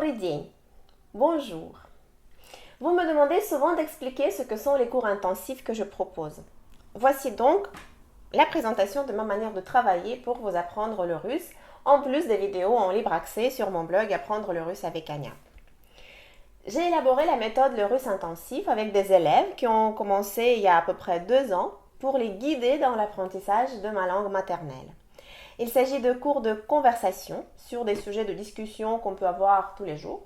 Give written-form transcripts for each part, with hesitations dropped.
Добрый день. Bonjour. Vous me demandez souvent d'expliquer ce que sont les cours intensifs que je propose. Voici donc la présentation de ma manière de travailler pour vous apprendre le russe, en plus des vidéos en libre accès sur mon blog Apprendre le russe avec Anya. J'ai élaboré la méthode le russe intensif avec des élèves qui ont commencé il y a à peu près 2 ans pour les guider dans l'apprentissage de ma langue maternelle. Il s'agit de cours de conversation sur des sujets de discussion qu'on peut avoir tous les jours,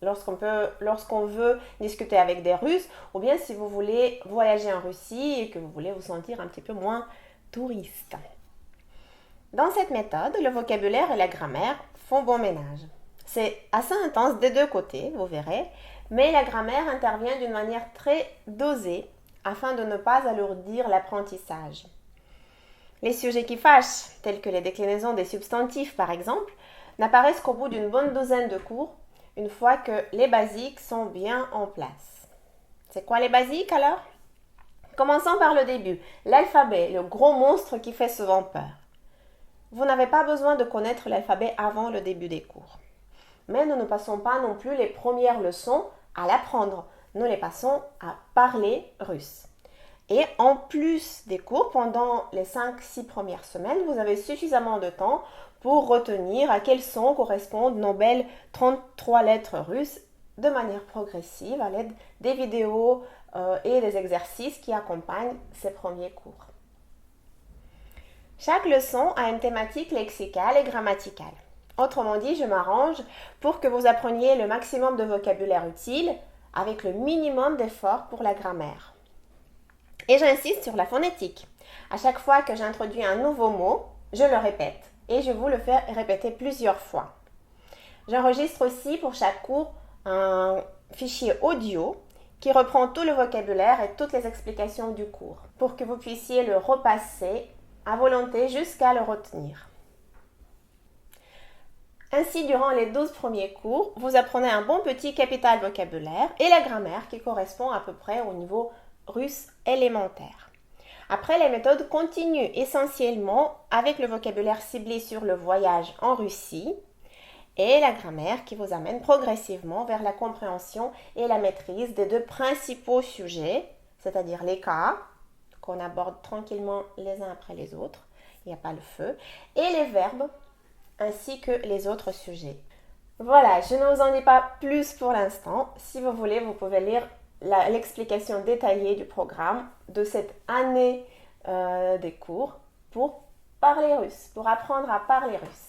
lorsqu'on veut discuter avec des Russes, ou bien si vous voulez voyager en Russie et que vous voulez vous sentir un petit peu moins touriste. Dans cette méthode, le vocabulaire et la grammaire font bon ménage. C'est assez intense des deux côtés, vous verrez, mais la grammaire intervient d'une manière très dosée afin de ne pas alourdir l'apprentissage. Les sujets qui fâchent, tels que les déclinaisons des substantifs par exemple, n'apparaissent qu'au bout d'une bonne douzaine de cours, une fois que les basiques sont bien en place. C'est quoi les basiques alors? Commençons par le début, l'alphabet, le gros monstre qui fait souvent peur. Vous n'avez pas besoin de connaître l'alphabet avant le début des cours. Mais nous ne passons pas non plus les premières leçons à l'apprendre, nous les passons à parler russe. Et en plus des cours, pendant les 5-6 premières semaines, vous avez suffisamment de temps pour retenir à quels sons correspondent nos belles 33 lettres russes de manière progressive à l'aide des vidéos et des exercices qui accompagnent ces premiers cours. Chaque leçon a une thématique lexicale et grammaticale. Autrement dit, je m'arrange pour que vous appreniez le maximum de vocabulaire utile avec le minimum d'efforts pour la grammaire. Et j'insiste sur la phonétique. À chaque fois que j'introduis un nouveau mot, je le répète et je vous le fais répéter plusieurs fois. J'enregistre aussi pour chaque cours un fichier audio qui reprend tout le vocabulaire et toutes les explications du cours pour que vous puissiez le repasser à volonté jusqu'à le retenir. Ainsi, durant les 12 premiers cours, vous apprenez un bon petit capital vocabulaire et la grammaire qui correspond à peu près au niveau russe élémentaire. Après, les méthodes continuent essentiellement avec le vocabulaire ciblé sur le voyage en Russie et la grammaire qui vous amène progressivement vers la compréhension et la maîtrise des deux principaux sujets, c'est-à-dire les cas, qu'on aborde tranquillement les uns après les autres, il n'y a pas le feu, et les verbes, ainsi que les autres sujets. Voilà, je ne vous en dis pas plus pour l'instant. Si vous voulez, vous pouvez lire l'explication détaillée du programme de cette année des cours pour parler russe, pour apprendre à parler russe.